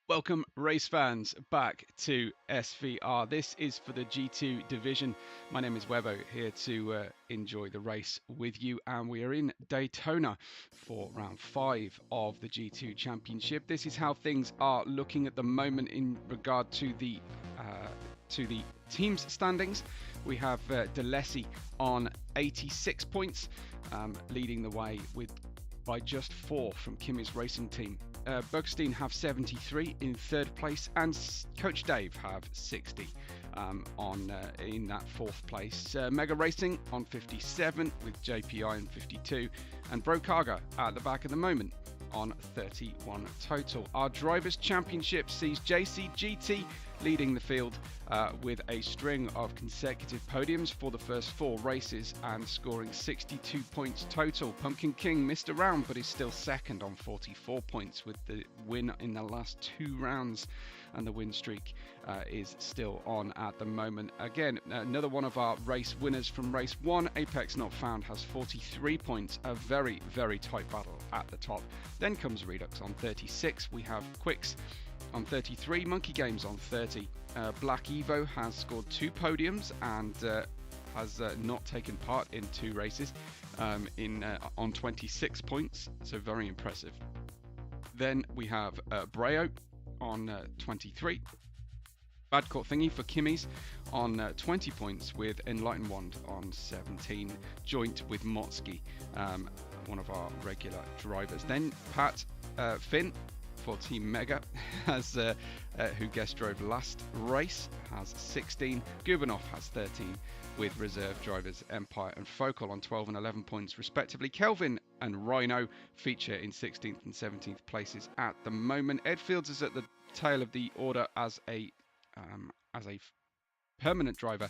Welcome, race fans, back to SVR. This is for the G2 division. My name is Webbo, here to enjoy the race with you, and we are in Daytona for round 5 of the G2 Championship. This is how things are looking at the moment in regard to the team's standings. We have Leigh on 86 points, leading the way by just 4 from Kimi's racing team. Buckstein have 73 in 3rd place, and Coach Dave have 60 in that 4th place. Mega Racing on 57 with JPI on 52, and Brokaga at the back at the moment on 31 total. Our Drivers' Championship sees JCGT leading the field with a string of consecutive podiums for the first 4 races and scoring 62 points total. Pumpkin King missed a round but is still second on 44 points with the win in the last 2 rounds, and the win streak is still on at the moment. Again, another one of our race winners from race 1, Apex Not Found, has 43 points. A very, very tight battle at the top. Then comes Redux on 36. We have Quicks on 33, Monkey Games on 30. Black Evo has scored 2 podiums and has not taken part in 2 races on 26 points, so very impressive. Then we have Breo on 23. Bad Court Thingy for Kimmy's on 20 points with Enlightened Wand on 17, joint with Motsky, one of our regular drivers. Then Pat Finn for Team Mega, who guest drove last race, has 16. Gubanov has 13, with reserve drivers Empire and Focal on 12 and 11 points respectively. Kelvin and Rhino feature in 16th and 17th places at the moment. Ed Fields is at the tail of the order as a permanent driver,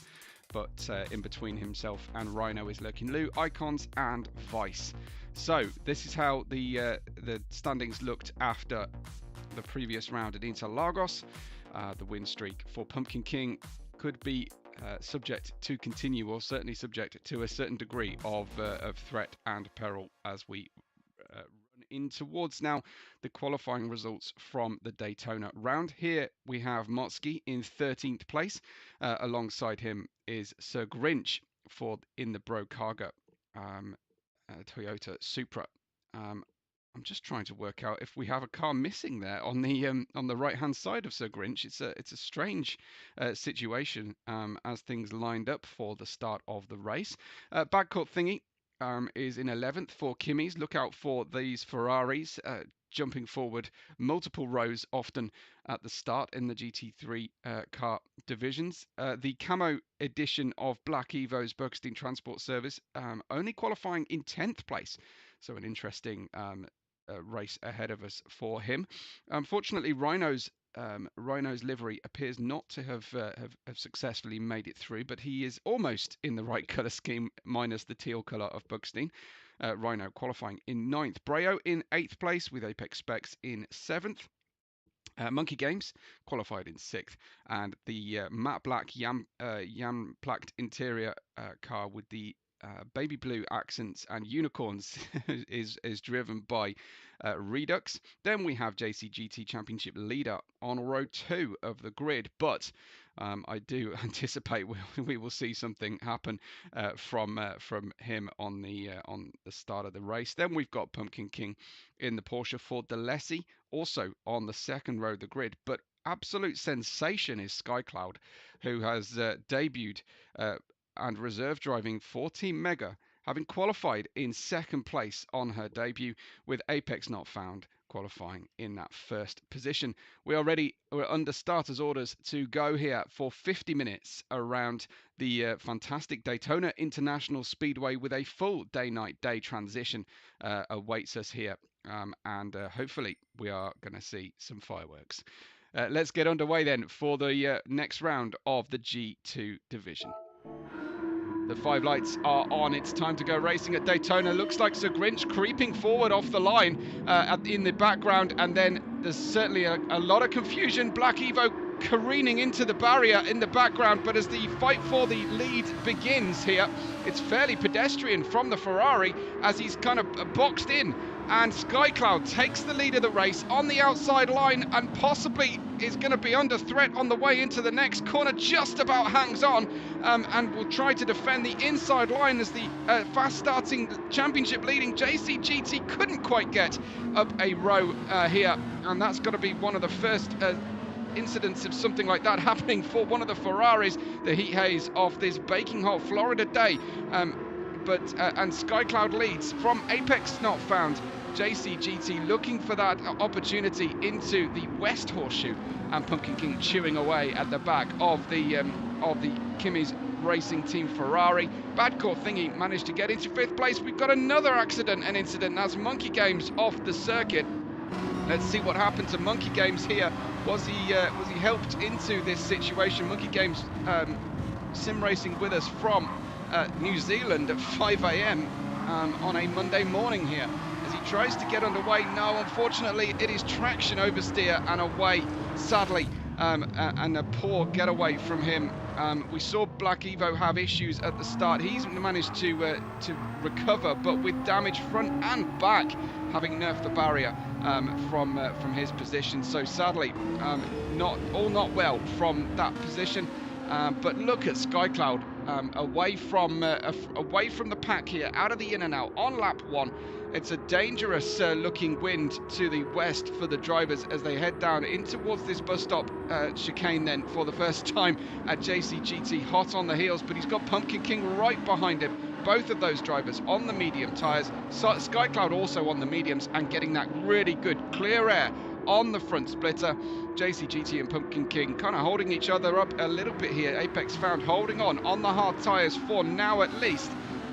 but in between himself and Rhino is Lurking Lou, Icons and Vice. So this is how the standings looked after the previous round at Interlagos. The win streak for Pumpkin King could be subject to continue, or certainly subject to a certain degree of threat and peril as we run in towards now the qualifying results from the Daytona round. Here we have Motsky in 13th place. Alongside him is Sir Grinch in the Brokaga Toyota Supra. I'm just trying to work out if we have a car missing there on the right hand side of Sir Grinch. It's a strange situation as things lined up for the start of the race. Backcourt Thingy is in 11th for Kimmy's. Look out for these Ferraris jumping forward multiple rows often at the start in the GT3 car divisions. The camo edition of Black Evo's Buckstein Transport Service only qualifying in 10th place, so an interesting race ahead of us for him. Unfortunately, Rhino's livery appears not to have successfully made it through, but he is almost in the right colour scheme, minus the teal colour of Buckstein. Rhino qualifying in 9th. Breo in 8th place with Apex Specs in 7th. Monkey Games qualified in 6th, and the matte black Yam plaqued interior car with the baby blue accents and unicorns is driven by Redux. Then we have JCGT Championship leader on row 2 of the grid, but I do anticipate we will see something happen from him on the start of the race. Then we've got Pumpkin King in the Porsche for Leigh, also on the 2nd row of the grid, but absolute sensation is Skycloud, who has debuted and reserve driving for Team Mega, having qualified in 2nd place on her debut, with Apex Not Found qualifying in that 1st position. We're under starters orders to go here for 50 minutes around the fantastic Daytona International Speedway, with a full day-night-day transition awaits us here, and hopefully we are going to see some fireworks. Let's get underway then for the next round of the G2 division. The 5 lights are on. It's time to go racing at Daytona. Looks like Sir Grinch creeping forward off the line in the background, and then there's certainly a lot of confusion. Black Evo careening into the barrier in the background, but as the fight for the lead begins here, it's fairly pedestrian from the Ferrari as he's kind of boxed in And Skycloud takes the lead of the race on the outside line and possibly is going to be under threat on the way into the next corner, just about hangs on, and will try to defend the inside line as the fast starting championship leading JCGT couldn't quite get up a row here, and that's got to be one of the first incidents of something like that happening for one of the Ferraris, the heat haze of this baking hot Florida day. And Skycloud leads from Apex not found. JCGT looking for that opportunity into the West Horseshoe, and Pumpkin King chewing away at the back of the Kimi's Racing Team Ferrari. Badcourt Thingy managed to get into 5th place. We've got another accident and incident. That's Monkey Games off the circuit. Let's see what happened to Monkey Games here. Was he helped into this situation? Monkey Games sim racing with us from New Zealand at 5 a.m. On a Monday morning here. As he tries to get underway, no, unfortunately it is traction oversteer and away, sadly, and a poor getaway from him. We saw Black Evo have issues at the start. He's managed to recover, but with damage front and back, having nerfed the barrier from his position. So sadly, not well from that position. But look at Skycloud away from the pack here, out of the in and out on lap 1. It's a dangerous looking wind to the west for the drivers as they head down in towards this bus stop chicane then for the first time at JCGT, hot on the heels, but he's got Pumpkin King right behind him. Both of those drivers on the medium tyres, Skycloud also on the mediums and getting that really good clear air on the front splitter. JCGT and Pumpkin King kind of holding each other up a little bit here. Apex found holding on the hard tyres for now at least,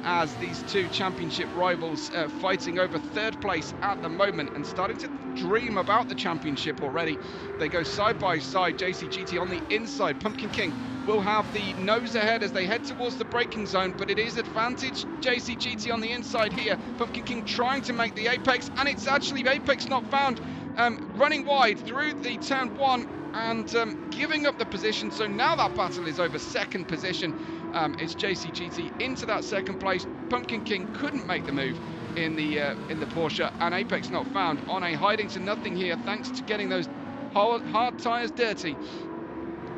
as these two championship rivals fighting over 3rd place at the moment and starting to dream about the championship already. They go side by side, JCGT on the inside. Pumpkin King will have the nose ahead as they head towards the braking zone, but it is advantage JCGT on the inside here. Pumpkin King trying to make the apex, and it's actually Apex not found, running wide through the turn 1 and giving up the position. So now that battle is over 2nd position. It's JCGT into that 2nd place. Pumpkin King couldn't make the move in the Porsche, and Apex not found on a hiding to nothing here, thanks to getting those hard tyres dirty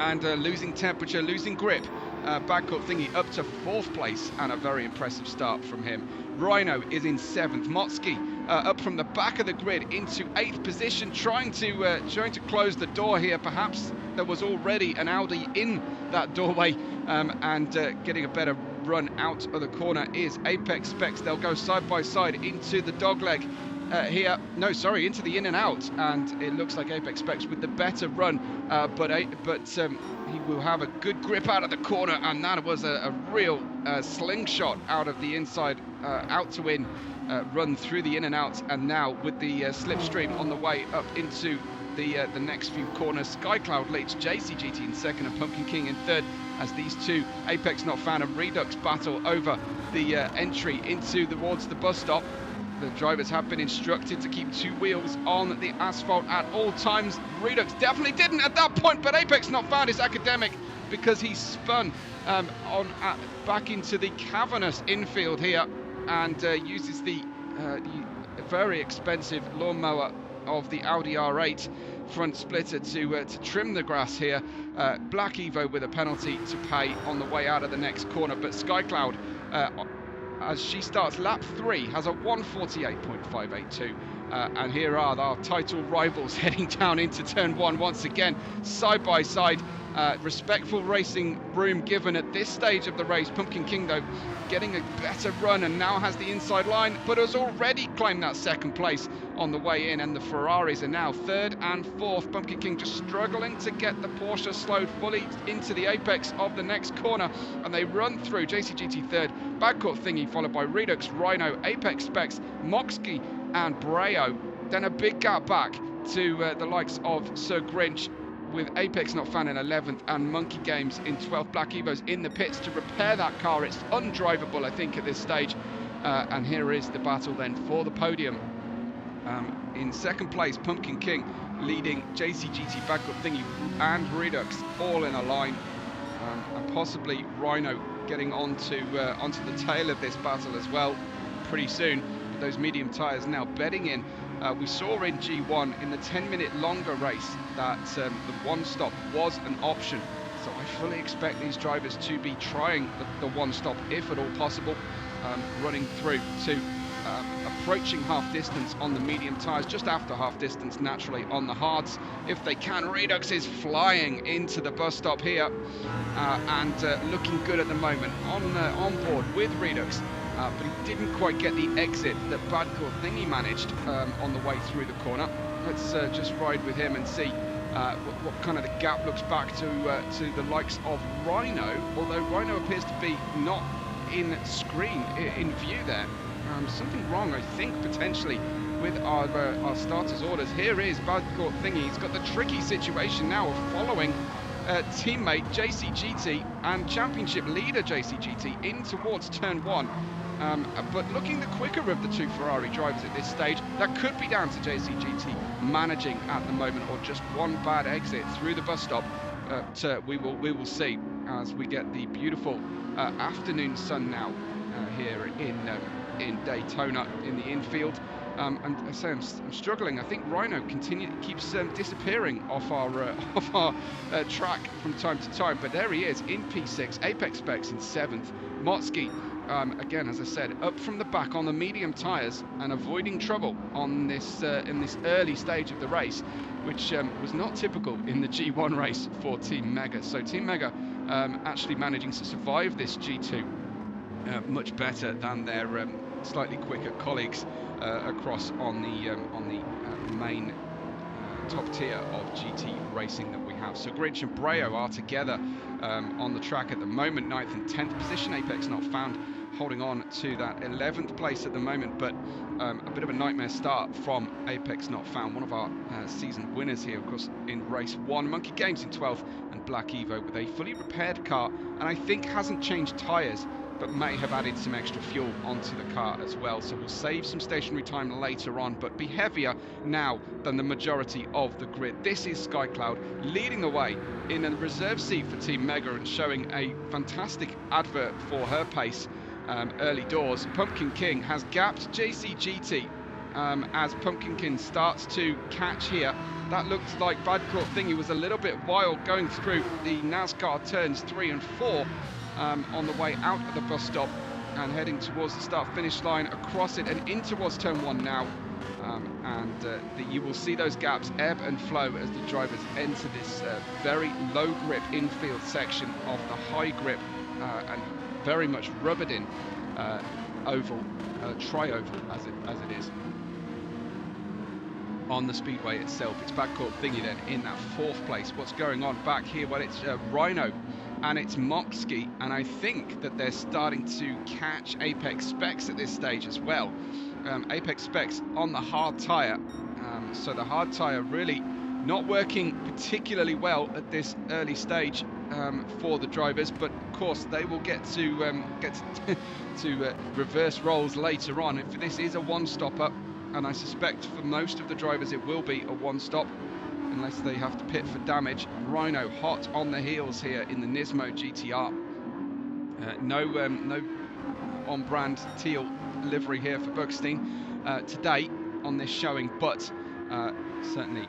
and losing temperature, losing grip. Badcourt Thingy up to 4th place, and a very impressive start from him. Rhino is in 7th. Motsky up from the back of the grid into 8th position, trying to close the door here. Perhaps there was already an Audi in that doorway, and getting a better run out of the corner is Apex Specs. They'll go side by side into the dogleg here. No, sorry, into the in and out, and it looks like Apex Specs with the better run, but he will have a good grip out of the corner, and that was a real slingshot out of the inside, out to in, run through the in and out, and now with the slipstream on the way up into the next few corners. Skycloud leads JCGT in 2nd and Pumpkin King in 3rd, as these two Apex not found and Redux battle over the entry towards the bus stop. The drivers have been instructed to keep 2 wheels on the asphalt at all times. Redux definitely didn't at that point, but Apex not found his academic because he spun back into the cavernous infield here, and uses the very expensive lawnmower of the Audi R8 front splitter to trim the grass here. Black Evo with a penalty to pay on the way out of the next corner, but Skycloud, as she starts lap 3, has a 148.582. And here are our title rivals heading down into turn 1 once again, side by side. Respectful racing room given at this stage of the race. Pumpkin King, though, getting a better run and now has the inside line, but has already claimed that 2nd place on the way in, and the Ferraris are now 3rd and 4th. Pumpkin King just struggling to get the Porsche slowed fully into the apex of the next corner, and they run through. JCGT 3rd, Badcourt Thingy followed by Redux, Rhino, Apex Specs, Moxky and Breo. Then a big gap back to the likes of Sir Grinch, with Apex not found in 11th and Monkey Games in 12th. Black Evo's in the pits to repair that car. It's undrivable, I think, at this stage. And here is the battle then for the podium. In 2nd place, Pumpkin King leading JCGT, Badcourt Thingy and Redux all in a line. And possibly Rhino getting onto the tail of this battle as well pretty soon, with those medium tyres now bedding in. We saw in G1 in the 10-minute longer race that the one stop was an option. So I fully expect these drivers to be trying the one stop if at all possible, running through to approaching half distance on the medium tyres, just after half distance naturally on the hards if they can. Redux is flying into the bus stop here and looking good at the moment on board with Redux, but he didn't quite get the exit that Gautier-Thornton managed on the way through the corner. Let's just ride with him and see what kind of the gap looks back to the likes of Rhino, although Rhino appears to be not in view there. Something wrong, I think, potentially with our starters orders. Here is Gautier-Thornton. He's got the tricky situation now of following teammate JCGT and championship leader JCGT in towards turn 1. But looking the quicker of the two Ferrari drivers at this stage, that could be down to JCGT managing at the moment, or just one bad exit through the bus stop. We will see as we get the beautiful afternoon sun now here in Daytona in the infield. And I say I'm struggling. I think Rhino keeps disappearing off our track from time to time, but there he is in P6, Apex Specs in 7th. Motsky, again, as I said, up from the back on the medium tyres and avoiding trouble on this in this early stage of the race, which was not typical in the G1 race for Team Mega. So Team Mega actually managing to survive this G2 much better than their slightly quicker colleagues across on the main top tier of GT racing that we have. So Grinch and Breo are together on the track at the moment, 9th and 10th position. Apex not found, holding on to that 11th place at the moment, but a bit of a nightmare start from Apex not found, one of our season winners here, of course, in race 1. Monkey Games in 12th, and Black Evo with a fully repaired car, and I think hasn't changed tyres, but may have added some extra fuel onto the car as well. So we'll save some stationary time later on, but be heavier now than the majority of the grid. This is Skycloud leading the way in a reserve seat for Team Mega and showing a fantastic advert for her pace early doors. Pumpkin King has gapped JCGT as Pumpkin King starts to catch here. That looks like Gautier-Thornton was a little bit wild going through the NASCAR turns 3 and 4 on the way out of the bus stop and heading towards the start-finish line, across it and in towards turn 1 now. You will see those gaps ebb and flow as the drivers enter this very low grip infield section of the high grip and very much rubbered in oval, tri-oval as it is on the speedway itself. It's Gautier-Thornton then in that 4th place. What's going on back here? Well, it's Rhino and it's Moxkey, and I think that they're starting to catch Apex Specs at this stage as well. Apex Specs on the hard tyre, so the hard tyre really not working particularly well at this early stage for the drivers, but of course they will get to reverse roles later on. If this is a one-stopper, and I suspect for most of the drivers it will be a one-stop, unless they have to pit for damage. Rhino hot on the heels here in the Nismo GTR. No on-brand teal livery here for Buckstein today on this showing, but certainly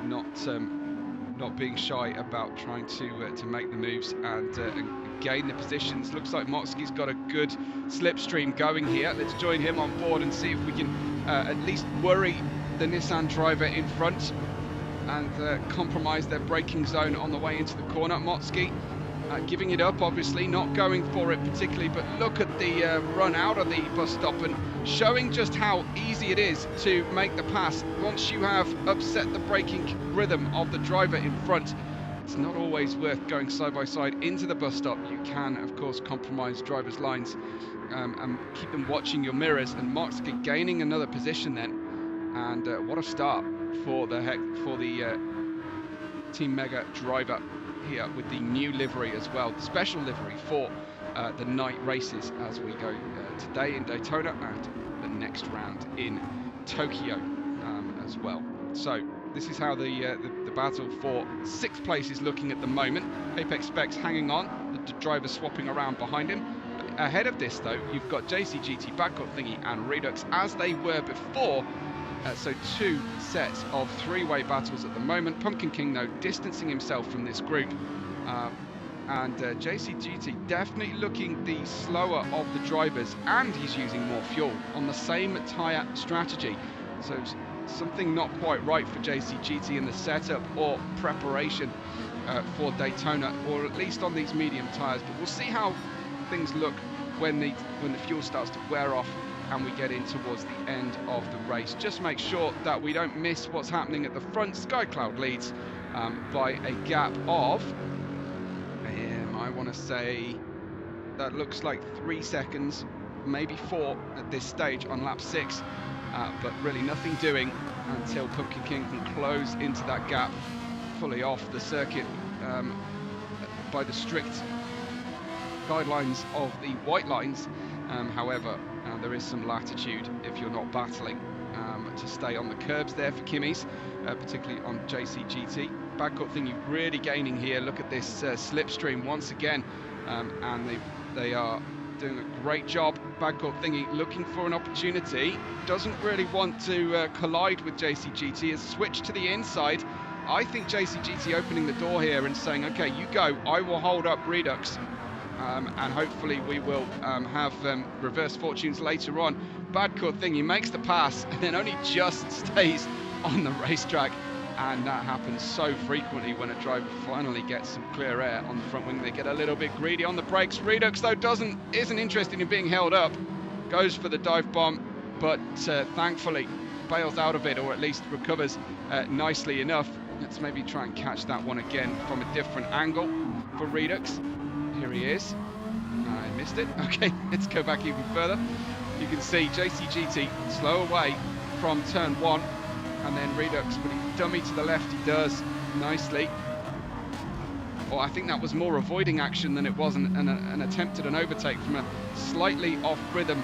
not being shy about trying to make the moves and gain the positions. Looks like Moxkey's got a good slipstream going here. Let's join him on board and see if we can at least worry the Nissan driver in front and compromise their braking zone on the way into the corner. Motsky giving it up, obviously, not going for it particularly, but look at the run out of the bus stop and showing just how easy it is to make the pass once you have upset the braking rhythm of the driver in front. It's not always worth going side by side into the bus stop. You can, of course, compromise drivers' lines and keep them watching your mirrors. And Motsky gaining another position then, and what a start for the Team Mega driver here with the new livery as well, the special livery for the night races as we go today in Daytona and the next round in Tokyo as well. So this is how the battle for 6th place is looking at the moment. Apex Specs hanging on, the driver swapping around behind him. ahead of this though, you've got JCGT, Badcock Thingy and Redux as they were before. So 2 sets of 3-way battles at the moment. Pumpkin King though distancing himself from this group. And JCGT definitely looking the slower of the drivers, and he's using more fuel on the same tyre strategy. So something not quite right for JCGT in the setup or preparation for Daytona, or at least on these medium tyres. But we'll see how things look when the fuel starts to wear off and we get in towards the end of the race. Just make sure that we don't miss what's happening at the front. SkyCloud leads by a gap of, I want to say, that looks like 3 seconds, maybe 4 at this stage on lap 6, but really nothing doing until Pumpkin King can close into that gap fully off the circuit by the strict guidelines of the white lines. However, there is some latitude if you're not battling to stay on the curbs there for Kimmies, particularly on JCGT. Badcock Thingy really gaining here. Look at this slipstream once again, and they are doing a great job. Badcock Thingy looking for an opportunity, doesn't really want to collide with JCGT, has switched to the inside. I think JCGT opening the door here and saying, okay, you go, I will hold up Redux. And hopefully we will have reverse fortunes later on. Badcock Thingy makes the pass and then only just stays on the racetrack, and that happens so frequently when a driver finally gets some clear air on the front wing. They get a little bit greedy on the brakes. Redux though isn't interested in being held up, goes for the dive bomb, but thankfully bails out of it, or at least recovers nicely enough. Let's maybe try and catch that one again from a different angle for Redux. Here he is. I missed it. Okay, let's go back even further. You can see JCGT slow away from turn 1, and then Redux, but he dummy to the left, he does nicely. Well, I think that was more avoiding action than it was an attempt at an overtake from a slightly off rhythm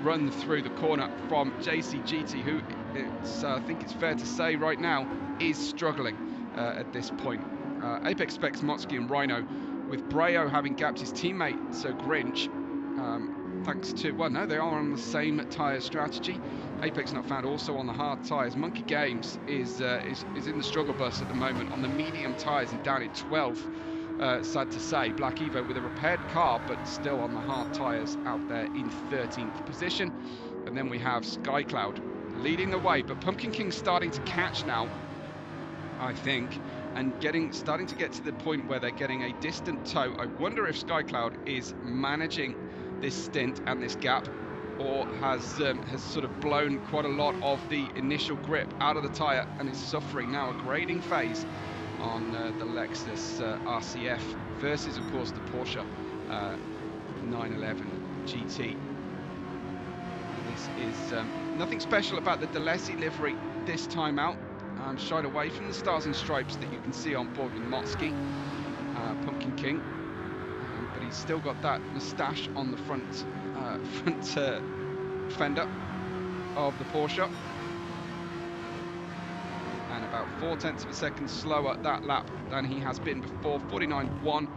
run through the corner from JCGT, who I think it's fair to say right now is struggling at this point. Apex Specs, Motsky and Rhino, with Breo having gapped his teammate Sir Grinch, thanks to, well, no, they are on the same tyre strategy. Apex not found also on the hard tyres. Monkey Games is in the struggle bus at the moment on the medium tyres and down in 12th, sad to say. Black Evo with a repaired car, but still on the hard tyres out there in 13th position. And then we have SkyCloud leading the way, but Pumpkin King's starting to catch now, I think, and starting to get to the point where they're getting a distant tow. I wonder if SkyCloud is managing this stint and this gap, or has sort of blown quite a lot of the initial grip out of the tyre and is suffering now a grading phase on the Lexus RCF versus, of course, the Porsche 911 GT. This is nothing special about the Delesi livery this time out. Shied away from the stars and stripes that you can see on board with Motsky, Pumpkin King, but he's still got that moustache on the front fender of the Porsche, and about 0.4 of a second slower that lap than he has been before. 49.1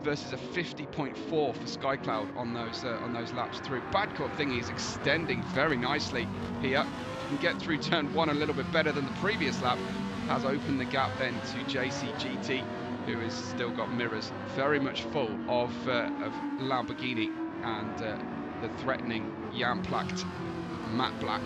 versus a 50.4 for SkyCloud on those laps through. Badcock Thingy is extending very nicely here. Can get through turn 1 a little bit better than the previous lap, has opened the gap then to JCGT, who has still got mirrors very much full of Lamborghini and the threatening Jan-placked matte black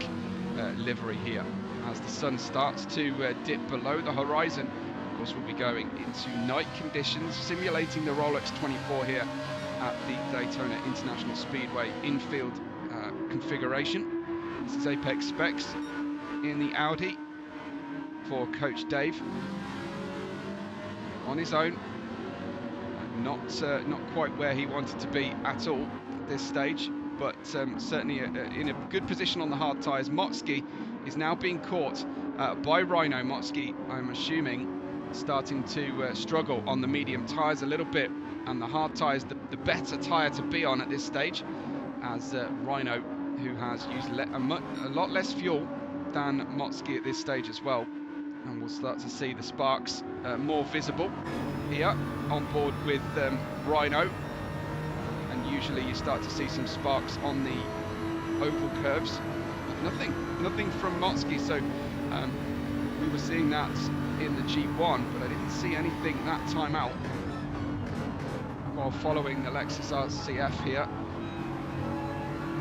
livery here. As the sun starts to dip below the horizon, of course we'll be going into night conditions, simulating the Rolex 24 here at the Daytona International Speedway infield configuration. This is Apex Specs in the Audi for Coach Dave on his own, not quite where he wanted to be at all at this stage, but certainly in a good position on the hard tyres. Motsky is now being caught by Rhino. Motsky, I'm assuming, starting to struggle on the medium tyres a little bit, and the hard tyres the better tyre to be on at this stage, as Rhino, who has used a lot less fuel than Motsky at this stage as well, and we'll start to see the sparks more visible here on board with Rhino, and usually you start to see some sparks on the oval curves. Nothing from Motsky, so we were seeing that in the G1, but I didn't see anything that time out while following the Lexus RCF here.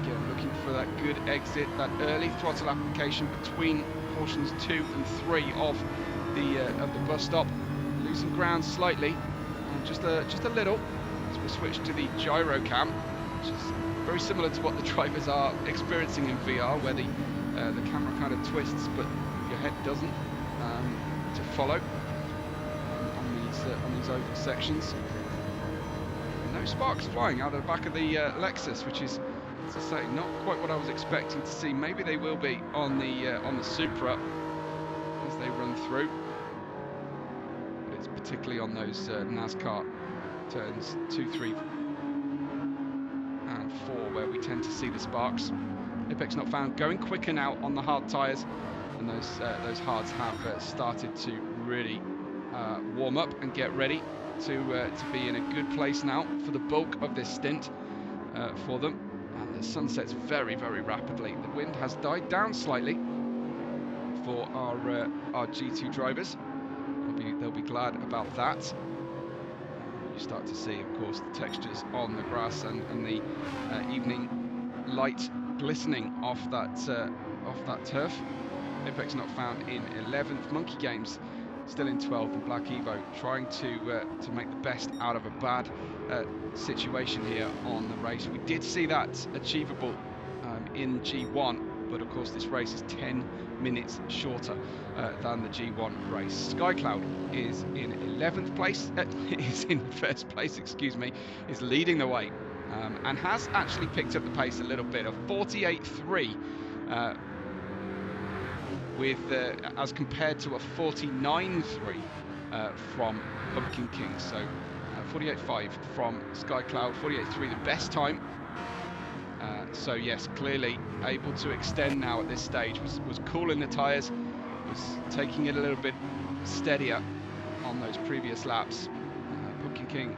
Again, looking for that good exit, that early throttle application between portions 2 and 3 of the bus stop. Losing ground slightly, just a little, as we switch to the gyro cam, which is very similar to what the drivers are experiencing in VR, where the camera kind of twists, but your head doesn't, to follow on these oval sections. No sparks flying out of the back of the Lexus, which is, as I say, not quite what I was expecting to see. Maybe they will be on the Supra as they run through, but it's particularly on those NASCAR turns 2, 3, and 4 where we tend to see the sparks. Apex not found. Going quicker now on the hard tyres, and those hards have started to really warm up and get ready to be in a good place now for the bulk of this stint for them. And the sun sets very, very rapidly. The wind has died down slightly for our G2 drivers. They'll be glad about that. You start to see, of course, the textures on the grass and the evening light glistening off that turf. Apex not found in 11th. Monkey Games still in 12th, and Black Evo trying to make the best out of a bad situation here on the race. We did see that achievable in G1, but of course this race is 10 minutes shorter than the G1 race. Skycloud is in 11th place, is in first place, excuse me, is leading the way, and has actually picked up the pace a little bit, of 48.3 with as compared to a 49.3 from Pumpkin King. So 48.5 from Skycloud, 48.3 the best time. So yes, clearly able to extend now at this stage. Was cooling the tyres, was taking it a little bit steadier on those previous laps. Pumpkin King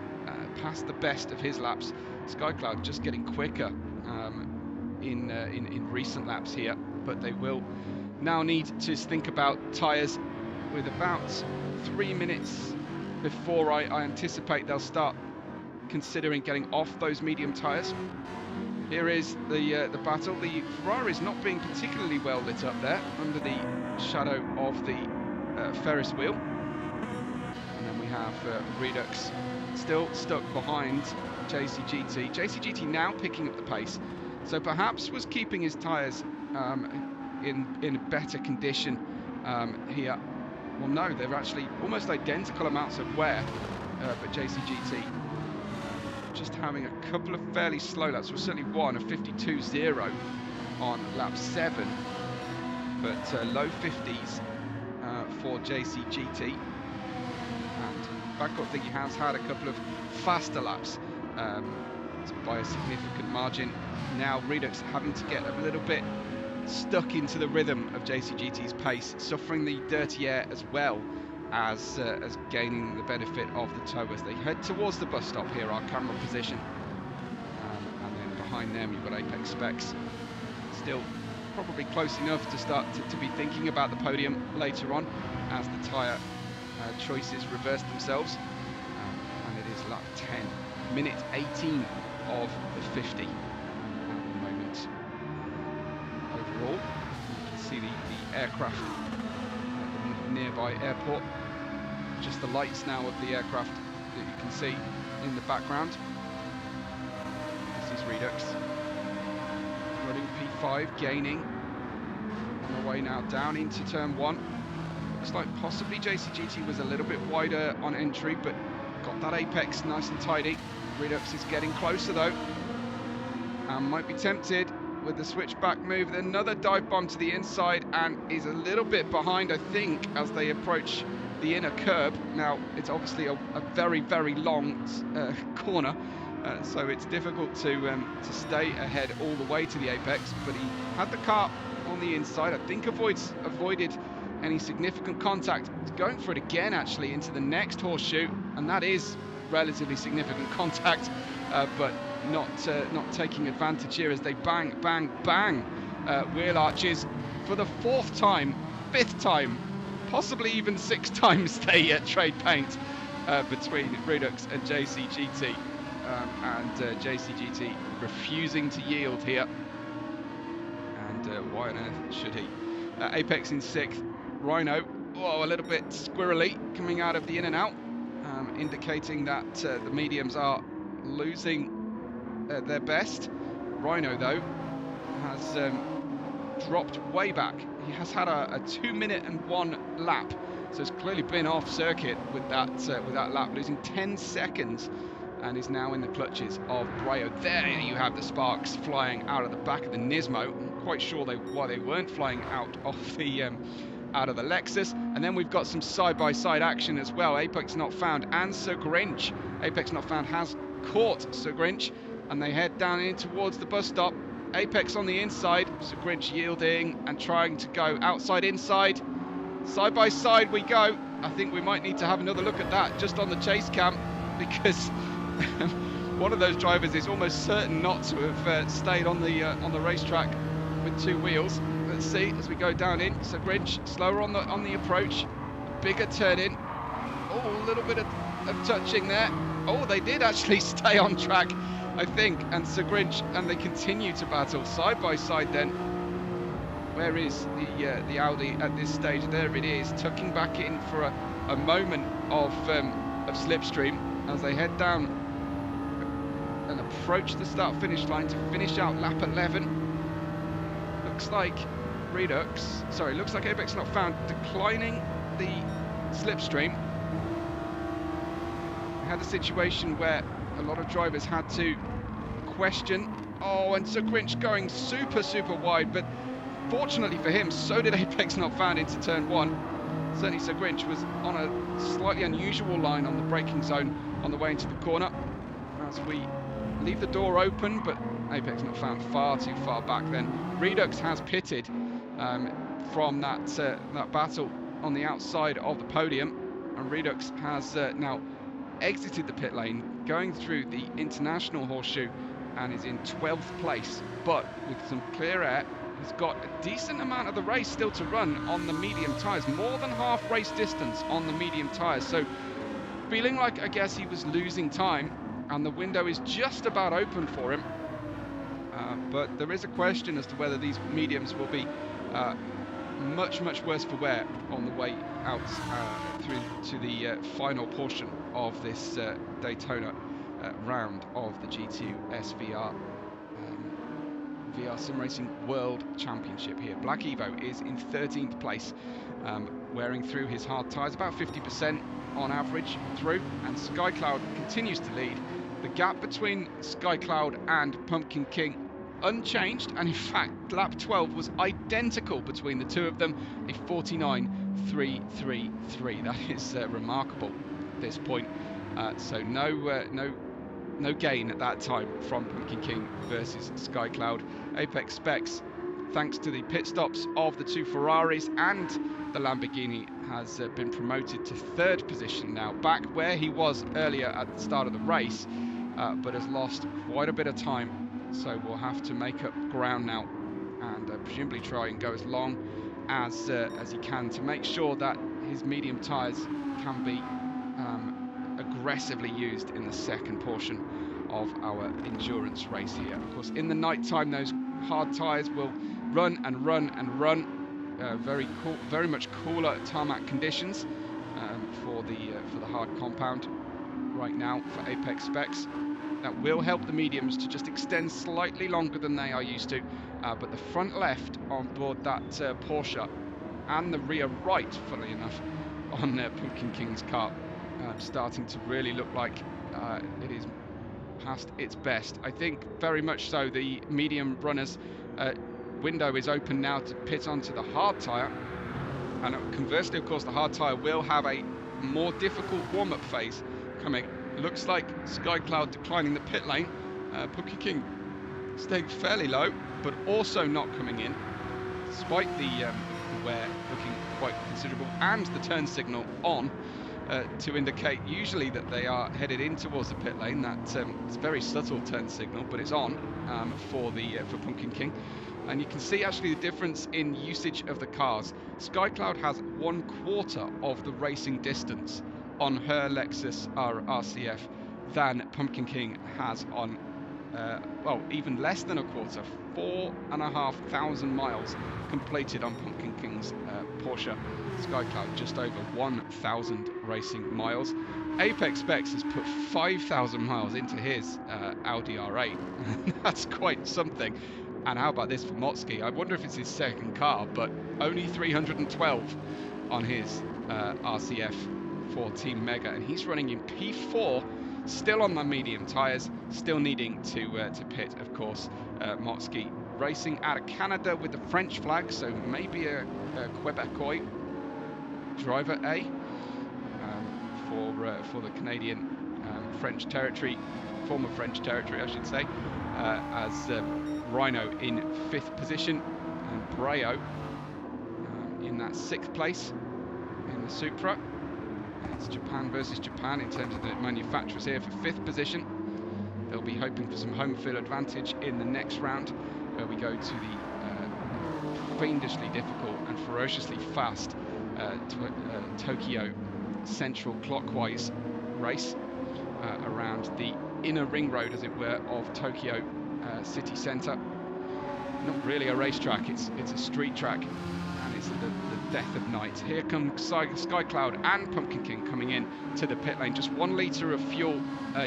passed the best of his laps. Skycloud just getting quicker in recent laps here, but they will now need to think about tyres with about 3 minutes before I anticipate they'll start considering getting off those medium tyres. Here is the battle. The Ferrari's not being particularly well lit up there under the shadow of the Ferris wheel. And then we have Redux still stuck behind JCGT. JCGT now picking up the pace, so perhaps was keeping his tyres in better condition here. Well, no, they're actually almost identical amounts of wear, but JCGT just having a couple of fairly slow laps. Well, certainly one, a 52.0 on lap 7, but low 50s for JCGT. And Bangkok think he has had a couple of faster laps by a significant margin. Now Redux having to get a little bit stuck into the rhythm of JCGT's pace, suffering the dirty air as well as gaining the benefit of the tow as they head towards the bus stop here, our camera position. And then behind them you've got Apex Specs, still probably close enough to start to be thinking about the podium later on as the tyre choices reverse themselves. And it is lap 10, minute 18 of the 50 at the moment. Overall, you can see the aircraft at the nearby airport. Just the lights now of the aircraft that you can see in the background. This is Redux running P5, gaining on the way now down into turn 1. Looks like possibly JCGT was a little bit wider on entry, but got that apex nice and tidy. Redux is getting closer though, and might be tempted with the switchback move. Another dive bomb to the inside, and is a little bit behind, I think, as they approach the inner curb. Now it's obviously a very, very long corner, so it's difficult to stay ahead all the way to the apex, but he had the car on the inside. I think avoided any significant contact. He's going for it again actually into the next horseshoe, and that is relatively significant contact, but not taking advantage here as they bang, bang, bang wheel arches for the 4th time, 5th time, possibly even 6 times they trade paint between Redux and JCGT, and JCGT refusing to yield here. And why on earth should he? Apex in 6th, Rhino, a little bit squirrely coming out of the in and out, indicating that the mediums are losing their best. Rhino, though, has dropped way back. He has had a 2 minute and 1 lap, so it's clearly been off circuit with that lap, losing 10 seconds, and is now in the clutches of Brayo. There you have the sparks flying out of the back of the Nismo. I'm quite sure why they weren't flying out of the out of the Lexus. And then we've got some side-by-side action as well. Apex Not Found and Sir Grinch. Apex Not Found has caught Sir Grinch, and they head down in towards the bus stop. Apex on the inside, Sir Grinch yielding and trying to go outside inside. Side by side we go. I think we might need to have another look at that just on the chase cam, because one of those drivers is almost certain not to have stayed on the racetrack with 2 wheels. Let's see as we go down in. Sir Grinch slower on the approach, bigger turn in. Oh, a little bit of touching there. Oh, they did actually stay on track, I think, and Sir Grinch, and they continue to battle side by side. Then where is the Audi at this stage? There it is, tucking back in for a moment of slipstream as they head down and approach the start finish line to finish out lap 11. Looks like looks like Apex Not Found declining the slipstream. We had a situation where a lot of drivers had to question. Oh, and Sir Grinch going super wide, but fortunately for him, so did Apex Not Found into turn 1. Certainly Sir Grinch was on a slightly unusual line on the braking zone on the way into the corner. As we leave the door open, but Apex Not Found far too far back then. Redux has pitted from that battle on the outside of the podium, and Redux has now exited the pit lane, going through the international horseshoe, and is in 12th place, but with some clear air. He's got a decent amount of the race still to run on the medium tyres, more than half race distance on the medium tyres, so feeling like, I guess, he was losing time, and the window is just about open for him. But there is a question as to whether these mediums will be much worse for wear on the way out through to the final portion of this Daytona round of the G2 SVR VR Simracing World Championship here. Black Evo is in 13th place, wearing through his hard tyres, about 50% on average through, and Sky Cloud continues to lead. The gap between Sky Cloud and Pumpkin King unchanged, and in fact lap 12 was identical between the two of them, a 49.333. That is remarkable at this point. So no gain at that time from Pumpkin King versus Sky Cloud. Apex Specs, thanks to the pit stops of the 2 Ferraris and the Lamborghini, has been promoted to 3rd position now, back where he was earlier at the start of the race, but has lost quite a bit of time. So we'll have to make up ground now, and presumably try and go as long as he can to make sure that his medium tyres can be aggressively used in the second portion of our endurance race here. Of course, in the night time, those hard tyres will run and run and run. Very much cooler tarmac conditions for the hard compound right now for Apex Specs. That will help the mediums to just extend slightly longer than they are used to, but the front left on board that Porsche and the rear right, funnily enough, on Pumpkin King's car, starting to really look like it is past its best. I think very much so. The medium runners window is open now to pit onto the hard tyre, and conversely, of course, the hard tyre will have a more difficult warm-up phase coming. Looks like Sky Cloud declining the pit lane. Pumpkin King staying fairly low, but also not coming in, despite the wear looking quite considerable, and the turn signal on. to indicate usually that they are headed in towards the pit lane. That it's a very subtle turn signal, but it's on for Pumpkin King. And you can see actually the difference in usage of the cars. Skycloud has 1/4 of the racing distance on her Lexus RCF than Pumpkin King has on, well, even less than a quarter. 4,500 miles completed on Pumpkin King's Porsche Skycloud, just over 1,000 racing miles. Apex Specs has put 5,000 miles into his Audi R8. That's quite something. And how about this for Motsky? I wonder if it's his second car, but only 312 on his RCF for Team Mega, and he's running in P4, still on the medium tyres, still needing to pit, of course. Motsky racing out of Canada with the French flag, so maybe a Quebecois driver, for the Canadian French territory, former French territory, I should say, as Rhino in 5th position, and Breo in that 6th place in the Supra. It's Japan versus Japan in terms of the manufacturers here for 5th position. They'll be hoping for some home field advantage in the next round, where we go to the fiendishly difficult and ferociously fast Tokyo Central clockwise race around the inner ring road, as it were, of Tokyo city centre. Not really a racetrack, it's a street track, and it's the death of night. Here come Skycloud and Pumpkin King coming in to the pit lane. Just 1 litre of fuel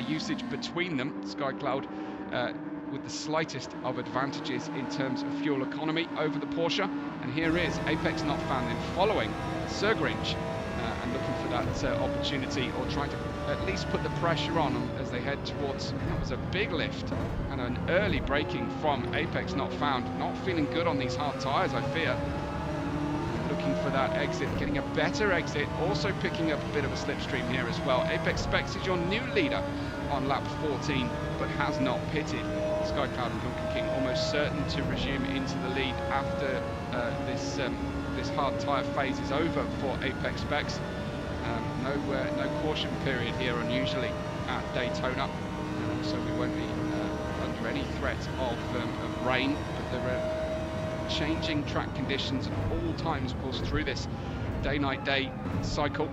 usage between them. Skycloud with the slightest of advantages in terms of fuel economy over the Porsche. And here is Apex Not Found then following Sergrinch and looking for that opportunity, or trying to at least put the pressure on them as they head towards. That was a big lift and an early braking from Apex Not Found. Not feeling good on these hard tyres, I fear. Looking for that exit, getting a better exit, also picking up a bit of a slipstream here as well. Apex Specs is your new leader on lap 14, but has not pitted. Skycloud and Pumpkin King almost certain to resume into the lead after this hard tyre phase is over for Apex Specs. No caution period here unusually at Daytona, so we won't be under any threat of rain, but there are changing track conditions at all times pulls through this day-night-day cycle.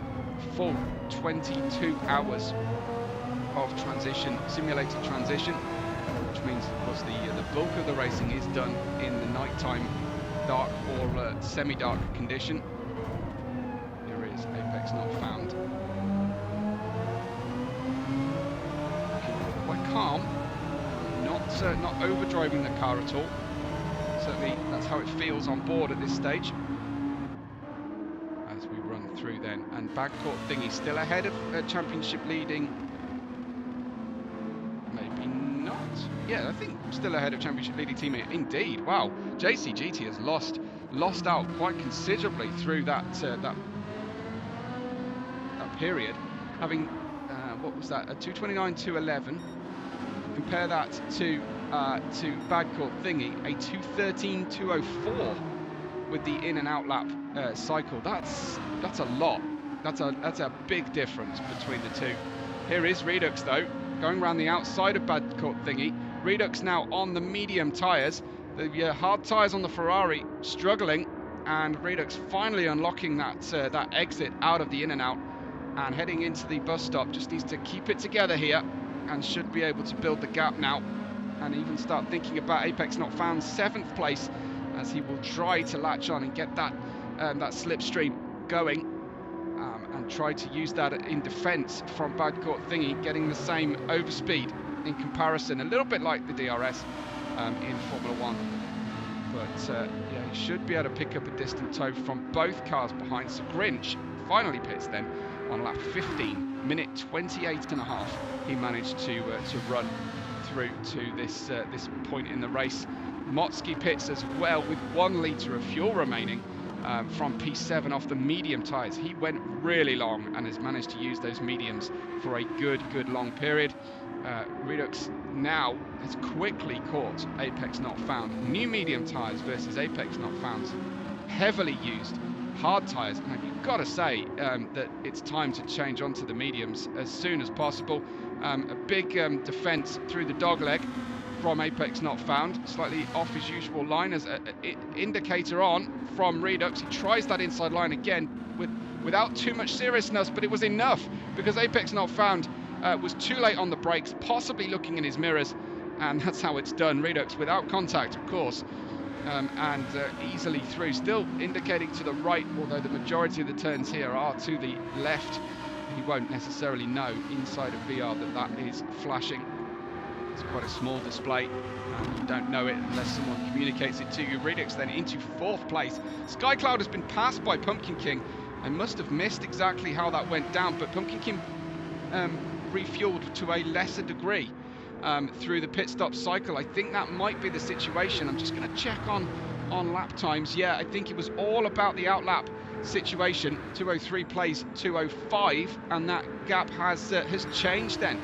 Full 22 hours of transition, simulated transition, which means, of course, the bulk of the racing is done in the nighttime dark or semi-dark condition. Here is Apex Not Found. Quite calm, not overdriving the car at all. Certainly that's how it feels on board at this stage. As we run through then, and Bagcourt Thingy still ahead of championship leading. Maybe not. Yeah, I think still ahead of championship leading teammate. Indeed, wow. JCGT has lost out quite considerably through that period, having what was that, a 2:29.211. Compare that to Bagcourt Thingy, a 2:13.204 with the in and out lap cycle. That's a lot. That's a big difference between the two. Here is Redux though, going around the outside of Bagcourt Thingy. Redux now on the medium tyres. The hard tyres on the Ferrari struggling, and Redux finally unlocking that exit out of the in and out and heading into the bus stop. Just needs to keep it together here and should be able to build the gap now, and even start thinking about Apex Not Found 7th place, as he will try to latch on and get that slipstream going, and try to use that in defence from Bagcourt Thingy, getting the same overspeed in comparison, a little bit like the DRS in Formula 1. But yeah, he should be able to pick up a distant tow from both cars behind. So Grinch finally pits then on lap 15, minute 28.5. He managed to run through to this point in the race. Motsky pits as well with 1 litre of fuel remaining from P7 off the medium tyres. He went really long and has managed to use those mediums for a good long period. Redux now has quickly caught Apex Not Found. New medium tyres versus Apex Not Found, heavily used hard tyres. And you've got to say that it's time to change onto the mediums as soon as possible. A big defence through the dogleg from Apex Not Found, slightly off his usual line as an indicator on from Redux. He tries that inside line again without too much seriousness, but it was enough because Apex Not Found was too late on the brakes, possibly looking in his mirrors, and that's how it's done. Redux without contact, of course, and easily through, still indicating to the right, although the majority of the turns here are to the left. He won't necessarily know inside of VR that is flashing. It's quite a small display, and you don't know it unless someone communicates it to you. Redux then into 4th place. Skycloud has been passed by Pumpkin King. I must have missed exactly how that went down, but Pumpkin King refueled to a lesser degree through the pit stop cycle. I think that might be the situation. I'm just going to check on lap times. Yeah, I think it was all about the outlap situation. 203 plays 205, and that gap has changed then.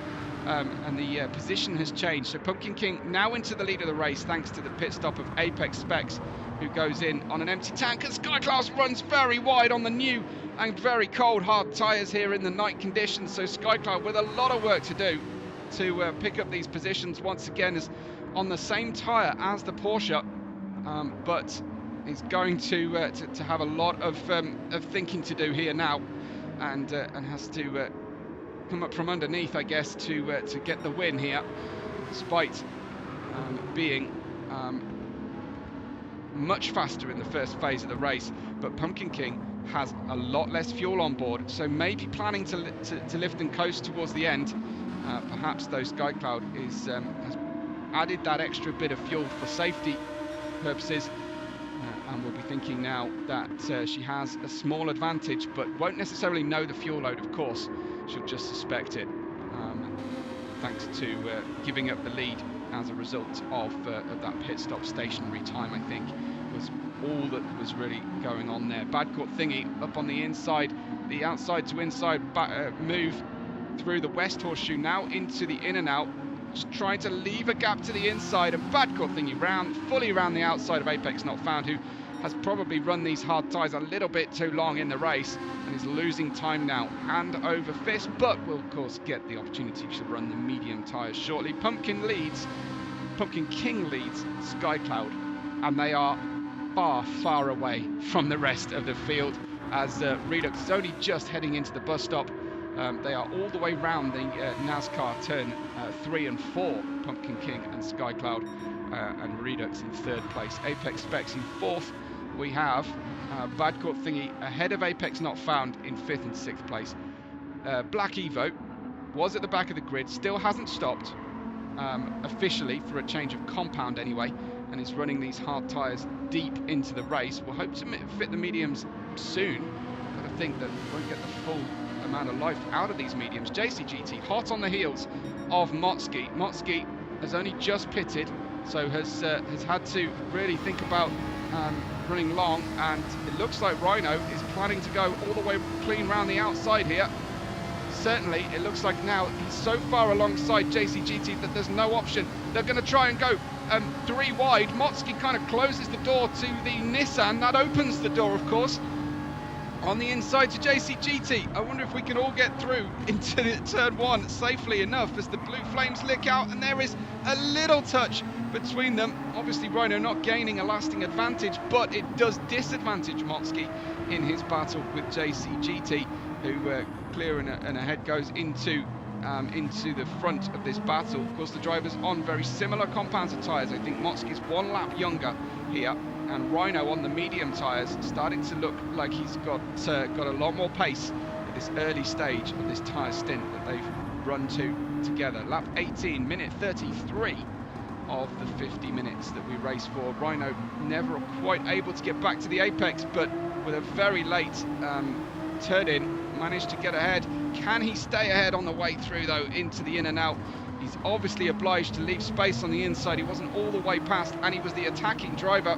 And the position has changed. So Pumpkin King now into the lead of the race thanks to the pit stop of Apex Specs, who goes in on an empty tank, and Skycloud runs very wide on the new and very cold hard tyres here in the night conditions. So Skycloud with a lot of work to do to pick up these positions once again, is on the same tyre as the Porsche, but is going to have a lot of thinking to do here now, and has to come up from underneath, I guess, to get the win here, despite being much faster in the first phase of the race. But Pumpkin King has a lot less fuel on board, so maybe planning to lift and coast towards the end. Perhaps though Skycloud has added that extra bit of fuel for safety purposes, and we'll be thinking now that she has a small advantage, but won't necessarily know the fuel load, of course. She'll just suspect it, thanks to giving up the lead as a result of that pit stop stationary time, I think, was all that was really going on there. Bad Court Thingy up on the inside, the outside to inside move through the West Horseshoe, now into the in and out, just trying to leave a gap to the inside, and Bad Court Thingy fully round the outside of Apex Not Found, who has probably run these hard tyres a little bit too long in the race and is losing time now, hand over fist, but will of course get the opportunity to run the medium tyres shortly. Pumpkin King leads Skycloud, and they are far away from the rest of the field as Redux is only just heading into the bus stop. They are all the way round the NASCAR turn 3 and 4, Pumpkin King and Skycloud, and Redux in 3rd place. Apex Specs in 4th. We have Bad Court Thingy ahead of Apex Not Found in 5th and 6th place. Black Evo was at the back of the grid, still hasn't stopped officially for a change of compound anyway, and is running these hard tyres deep into the race. We'll hope to fit the mediums soon, but I think that we won't get the full amount of life out of these mediums. JCGT hot on the heels of Motsky. Motsky has only just pitted, so has had to really think about running long, and it looks like Rhino is planning to go all the way clean round the outside here. Certainly it looks like now he's so far alongside JCGT that there's no option. They're going to try and go 3 wide. Motsky kind of closes the door to the Nissan. That opens the door, of course, on the inside to JCGT. I wonder if we can all get through into turn 1 safely enough as the blue flames lick out, and there is a little touch between them. Obviously Rhino not gaining a lasting advantage, but it does disadvantage Motsky in his battle with JCGT, who clear and ahead goes into the front of this battle. Of course, the drivers on very similar compounds of tyres. I think Motsky's 1 lap younger here, and Rhino on the medium tyres, starting to look like he's got a lot more pace at this early stage of this tyre stint that they've run together. Lap 18, minute 33 of the 50 minutes that we race for. Rhino never quite able to get back to the apex, but with a very late turn-in, managed to get ahead. Can he stay ahead on the way through, though, into the in and out? He's obviously obliged to leave space on the inside. He wasn't all the way past, and he was the attacking driver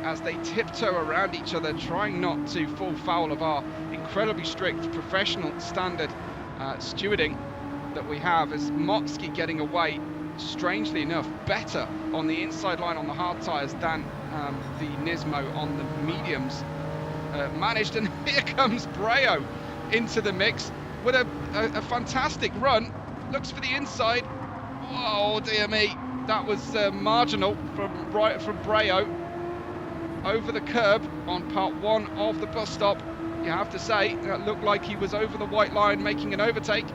as they tiptoe around each other, trying not to fall foul of our incredibly strict professional standard stewarding that we have, as Motsky getting away, strangely enough, better on the inside line on the hard tyres than the Nismo on the mediums. managed, and here comes Breo into the mix with a fantastic run. Looks for the inside. Oh dear me, that was marginal from Breo over the curb on part 1 of the bus stop. You have to say, that looked like he was over the white line making an overtake.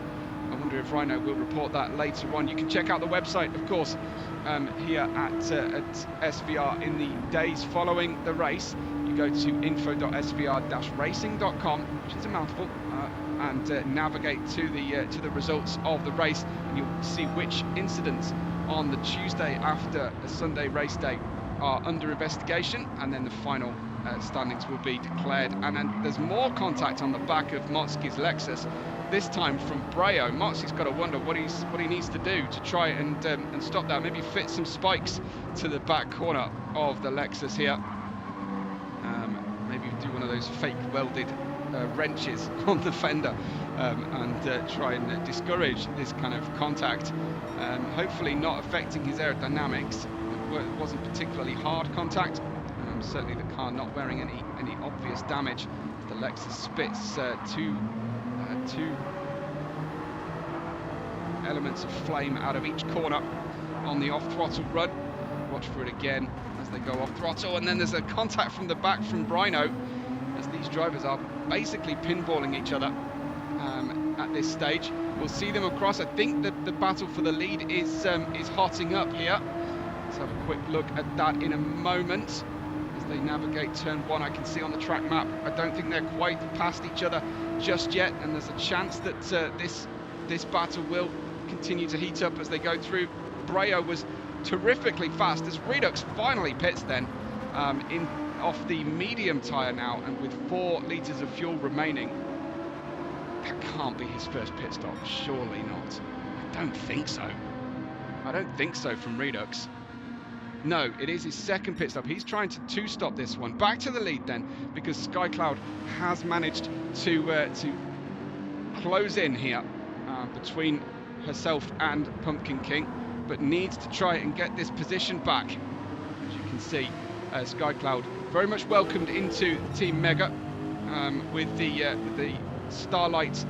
I wonder if Rhino will report that later on. You can check out the website, of course, here at SVR in the days following the race. You go to info.svr-racing.com, which is a mouthful, and navigate to the results of the race, and you'll see which incidents on the Tuesday after a Sunday race day are under investigation, and then the final standings will be declared. And then there's more contact on the back of Motzki's Lexus, this time from Breo. Motzki's got to wonder what he needs to do to try and stop that. Maybe fit some spikes to the back corner of the Lexus here. Maybe do one of those fake welded wrenches on the fender and try and discourage this kind of contact. Hopefully not affecting his aerodynamics. It wasn't particularly hard contact. Certainly the car not wearing any obvious damage. The Lexus spits two elements of flame out of each corner on the off-throttle run. Watch for it again as they go off-throttle, and then there's a contact from the back from Brino, as these drivers are basically pinballing each other at this stage. We'll see them across. I think that the battle for the lead is hotting up here. Let's have a quick look at that in a moment. As they navigate turn 1, I can see on the track map, I don't think they're quite past each other just yet, and there's a chance that this battle will continue to heat up as they go through. Breo was terrifically fast as Redux finally pits then off the medium tyre now, and with 4 litres of fuel remaining. That can't be his first pit stop, surely not. I don't think so. I don't think so from Redux. No, it is his second pit stop. He's trying to two-stop this one. Back to the lead then, because Skycloud has managed to close in here between herself and Pumpkin King, but needs to try and get this position back. As you can see, Skycloud very much welcomed into Team Mega with the Starlight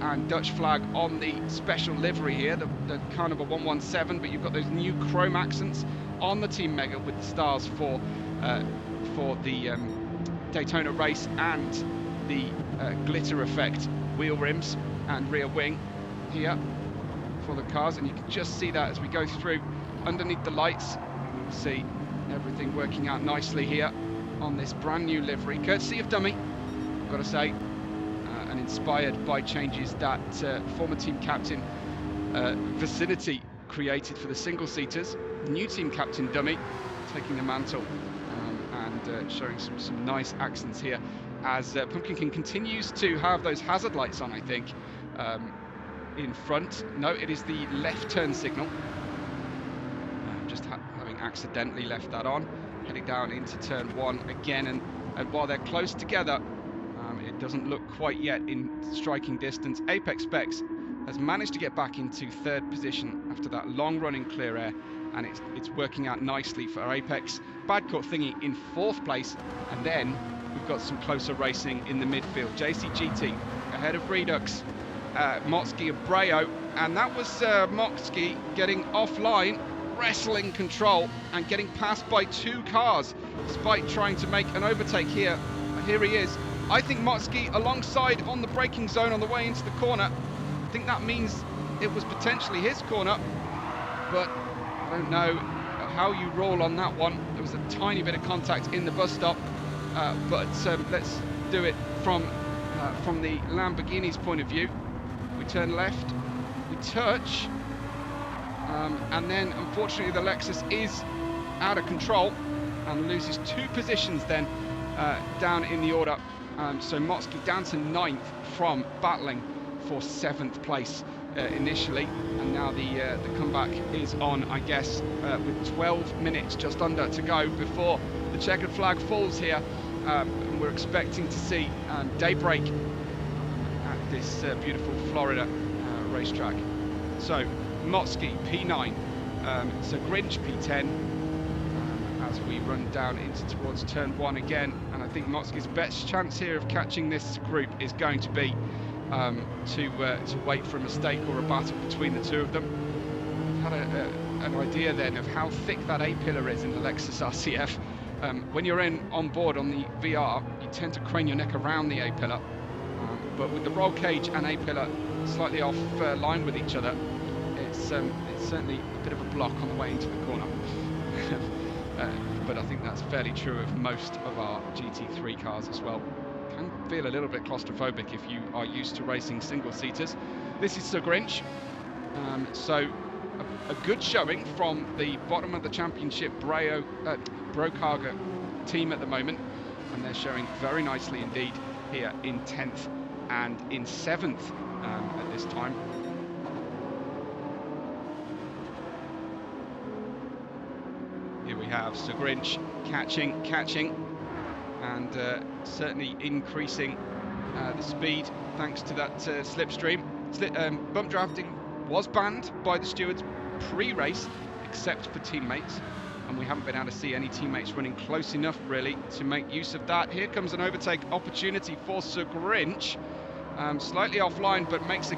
and Dutch flag on the special livery here, the Carnival 117, but you've got those new chrome accents on the Team Mega with the stars for the Daytona race and the glitter effect wheel rims and rear wing here for the cars, and you can just see that as we go through underneath the lights. You'll see everything working out nicely here on this brand new livery, courtesy of Dummy, I've got to say, and inspired by changes that former team captain Vicinity created for the single-seaters. New team captain Dummy taking the mantle and showing some nice accents here as Pumpkin King continues to have those hazard lights on, I think, in front. No, it is the left turn signal. Just having accidentally left that on, heading down into turn 1 again, and while they're close together, it doesn't look quite yet in striking distance. Apex Specs has managed to get back into 3rd position after that long run in clear air, and it's working out nicely for Apex. Badcourt Thingy in 4th place, and then we've got some closer racing in the midfield. JCGT ahead of Redux, Motzki and Breo, and that was Motzki getting offline, wrestling control and getting passed by 2 cars despite trying to make an overtake here. Here he is. I think Motzki alongside on the braking zone on the way into the corner. I think that means it was potentially his corner, but I don't know how you roll on that one. There was a tiny bit of contact in the bus stop, but let's do it from the Lamborghini's point of view. We turn left, we touch, and then unfortunately the Lexus is out of control and loses 2 positions then down in the order. So Motzki down to 9th from battling for 7th place initially, and now the comeback is on, I guess, with 12 minutes just under to go before the checkered flag falls here. And we're expecting to see daybreak at this beautiful Florida racetrack. So Motzki P9, so Grinch P10, as as we run down into towards turn 1 again. And I think Motzky's best chance here of catching this group is going to be to wait for a mistake or a battle between the two of them. I've had an idea then of how thick that A-pillar is in the Lexus RCF. When you're on board on the VR, you tend to crane your neck around the A-pillar, but with the roll cage and A-pillar slightly off line with each other, it's certainly a bit of a block on the way into the corner. But I think that's fairly true of most of our GT3 cars as well. Can feel a little bit claustrophobic if you are used to racing single-seaters. This is Sir Grinch, so a good showing from the bottom of the championship Brocarga team at the moment, and they're showing very nicely indeed here in 10th and in 7th at this time. Here we have Sir Grinch catching and certainly increasing the speed thanks to that slipstream. Bump drafting was banned by the stewards pre-race except for teammates, and we haven't been able to see any teammates running close enough really to make use of that. Here comes an overtake opportunity for Sir Grinch, slightly offline but makes a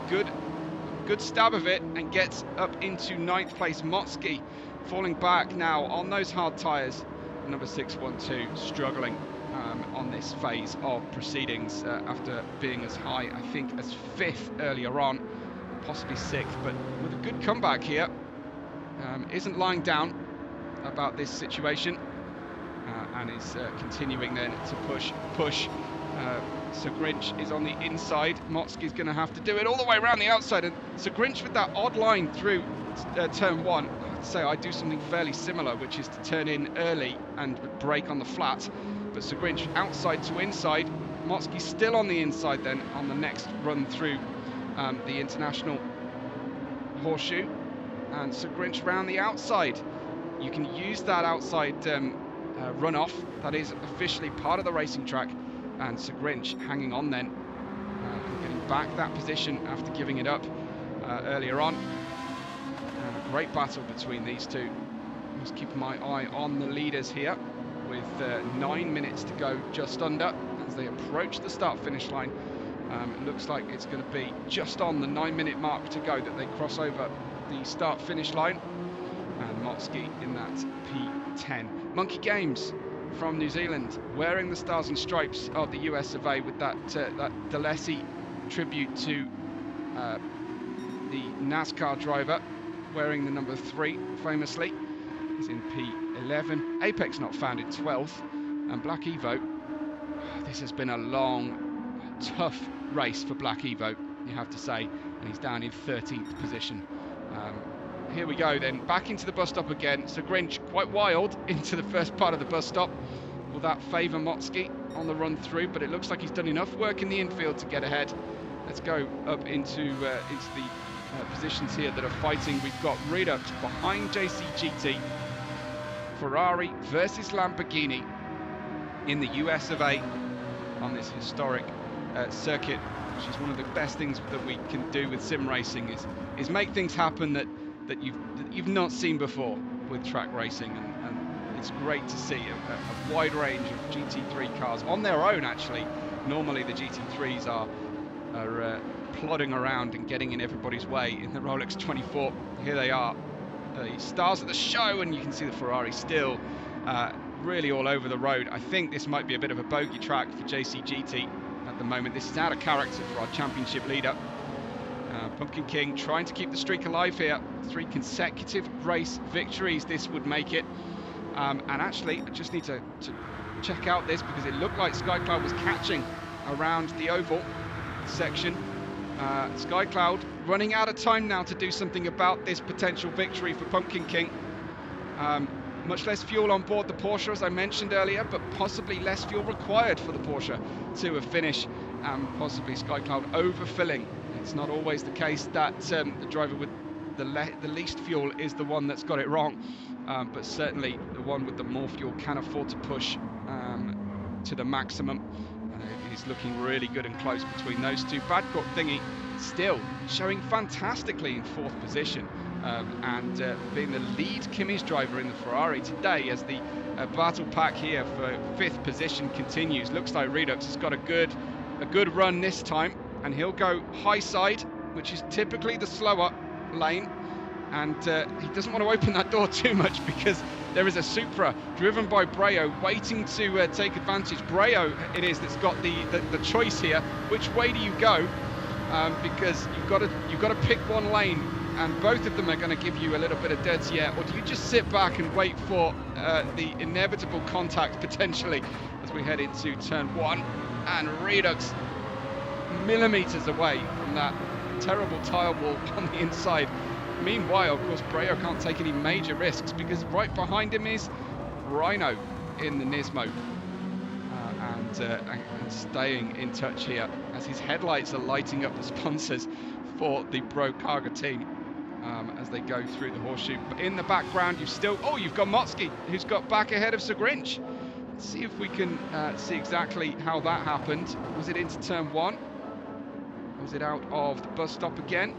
good stab of it and gets up into 9th place. Motzky falling back now on those hard tyres. Number 612 struggling on this phase of proceedings after being as high, I think, as 5th earlier on, possibly 6th, but with a good comeback here. Isn't lying down about this situation and is continuing then to push. Sir Grinch is on the inside. Motzky's going to have to do it all the way around the outside, and Sir Grinch with that odd line through turn 1. I'd say I do something fairly similar, which is to turn in early and brake on the flat, but Sir Grinch outside to inside. Motzky still on the inside then on the next run through the international horseshoe, and Sir Grinch round the outside. You can use that outside runoff. That is officially part of the racing track, and Sir Grinch hanging on then and getting back that position after giving it up earlier on. And a great battle between these two. Just keeping my eye on the leaders here with 9 minutes to go, just under, as they approach the start-finish line. It looks like it's going to be just on the 9-minute mark to go that they cross over the start-finish line. And Motzky in that P10. Monkey Games from New Zealand, wearing the stars and stripes of the US of A with that Delesi tribute to the NASCAR driver, wearing the number 3 famously. He's in P11. Apex not found in 12th, and Black Evo. This has been a long, tough race for Black Evo, you have to say, and he's down in 13th position. Here we go then, back into the bus stop again. Sir Grinch quite wild into the first part of the bus stop. Will that favour Motzky on the run through? But it looks like he's done enough work in the infield to get ahead. Let's go up into the positions here that are fighting. We've got Redux behind JCGT. Ferrari versus Lamborghini in the US of A on this historic circuit, which is one of the best things that we can do with sim racing, is make things happen that you've not seen before with track racing, and it's great to see a wide range of GT3 cars on their own. Actually, normally the GT3s are plodding around and getting in everybody's way. In the Rolex 24, here they are, the stars of the show, and you can see the Ferrari still really all over the road. I think this might be a bit of a bogey track for JCGT at the moment. This is out of character for our championship leader. Pumpkin King trying to keep the streak alive here. 3 consecutive race victories, this would make it. And actually, I just need to check out this, because it looked like Sky Cloud was catching around the oval section. Sky Cloud running out of time now to do something about this potential victory for Pumpkin King. Much less fuel on board the Porsche, as I mentioned earlier, but possibly less fuel required for the Porsche to a finish, and possibly Sky Cloud overfilling. It's not always the case that the driver with the least fuel is the one that's got it wrong, but certainly the one with the more fuel can afford to push to the maximum. It is looking really good and close between those two. Badcourt Thingy still showing fantastically in 4th position. and being the lead Kimmy's driver in the Ferrari today, as the battle pack here for 5th position continues. Looks like Redux has got a good run this time, and he'll go high side, which is typically the slower lane, and he doesn't want to open that door too much because there is a Supra driven by Breo waiting to take advantage. Breo it is that's got the choice here. Which way do you go? Because you've got to pick one lane, and both of them are going to give you a little bit of dirty air. Or do you just sit back and wait for the inevitable contact potentially as we head into turn 1? And Redux millimeters away from that terrible tile wall on the inside. Meanwhile, of course, Breo can't take any major risks because right behind him is Rhino in the Nismo, and staying in touch here as his headlights are lighting up the sponsors for the Bro Carga team as they go through the horseshoe. But in the background, you've got Motsky, who's got back ahead of Sagrinch. Let's see if we can see exactly how that happened. Was it into turn 1? Was it out of the bus stop again?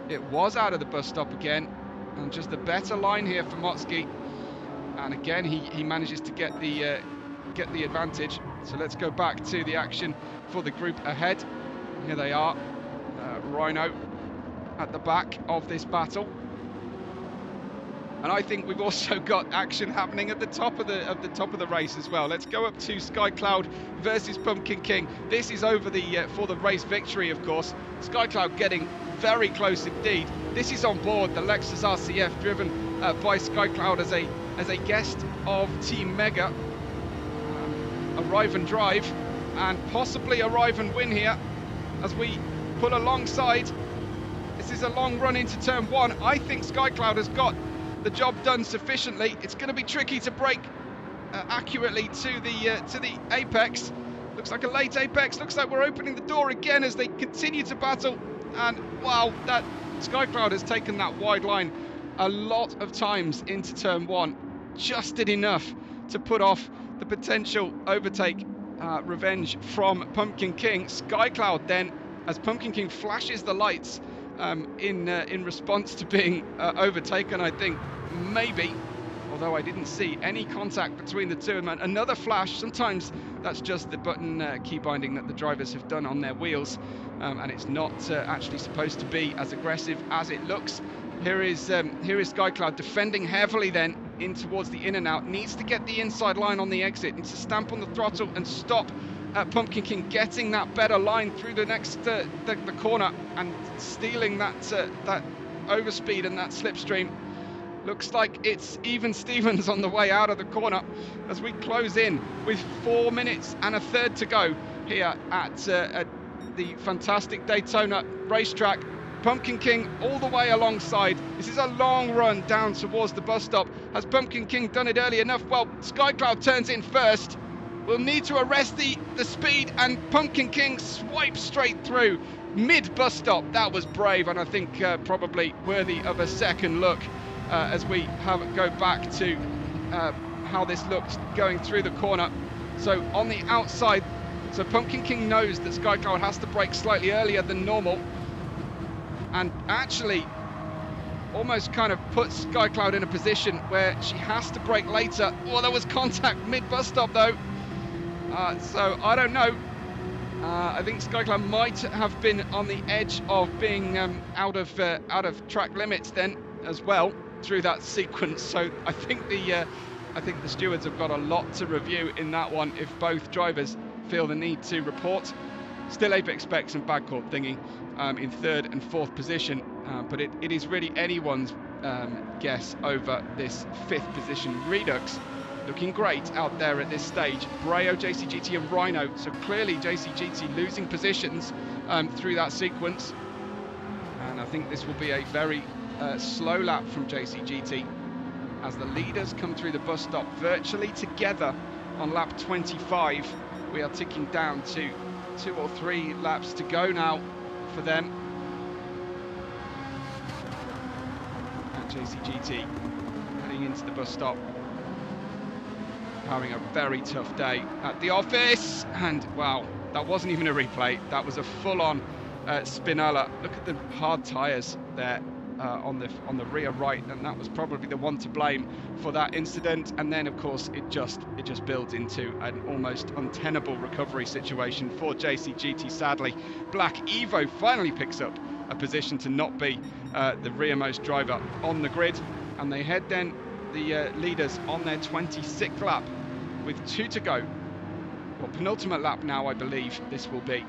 It was out of the bus stop again, and just a better line here for Motsky. And again, he manages to get the advantage. So let's go back to the action for the group ahead. Here they are, Rhino at the back of this battle. And I think we've also got action happening at the top of the race as well. Let's go up to SkyCloud versus Pumpkin King. This is over for the race victory, of course. SkyCloud getting very close indeed. This is on board the Lexus RCF, driven by SkyCloud as a guest of Team Mega. Arrive and drive, and possibly arrive and win here as we pull alongside. This is a long run into turn 1. I think SkyCloud has got the job done sufficiently. It's going to be tricky to brake accurately to the apex. Looks like a late apex. Looks like we're opening the door again as they continue to battle. And wow, that SkyCloud has taken that wide line a lot of times into turn 1. Just did enough to put off the potential overtake revenge from Pumpkin King. SkyCloud then, as Pumpkin King flashes the lights in response to being overtaken, I think maybe, although I didn't see any contact between the two of them. Another flash. Sometimes that's just the button key binding that the drivers have done on their wheels, and it's not actually supposed to be as aggressive as it looks. Here is SkyCloud defending heavily then in towards the in and out. Needs to get the inside line on the exit. Needs to stamp on the throttle and stop Pumpkin King getting that better line through the next the corner and stealing that overspeed and that slipstream. Looks like it's even Stevens on the way out of the corner as we close in with 4 minutes and a third to go here at the fantastic Daytona racetrack. Pumpkin King all the way alongside. This is a long run down towards the bus stop. Has Pumpkin King done it early enough? Well, SkyCloud turns in first. We'll need to arrest the speed, and Pumpkin King swipes straight through mid-bus stop. That was brave, and I think probably worthy of a second look as we go back to how this looked going through the corner. So on the outside, so Pumpkin King knows that SkyCloud has to brake slightly earlier than normal, and actually almost kind of puts SkyCloud in a position where she has to brake later. Oh, there was contact mid-bus stop though. So I don't know. I think SkyCloud might have been on the edge of being out of track limits then as well through that sequence. So I think the stewards have got a lot to review in that one if both drivers feel the need to report. Still apex specs and bag cord thingy in 3rd and 4th position, but it is really anyone's guess over this 5th position. Redux looking great out there at this stage. Breo, JCGT and Rhino, so clearly JCGT losing positions through that sequence, and I think this will be a very slow lap from JCGT as the leaders come through the bus stop virtually together on lap 25. We are ticking down to 2 or 3 laps to go now for them. And JCGT heading into the bus stop, having a very tough day at the office. And wow, that wasn't even a replay, that was a full-on Spinella. Look at the hard tyres there on the rear right, and that was probably the one to blame for that incident. And then of course it just builds into an almost untenable recovery situation for JCGT. Sadly, Black Evo finally picks up a position to not be the rearmost driver on the grid, and they head then the leaders on their 26th lap with 2 to go. Well, penultimate lap now, I believe this will be,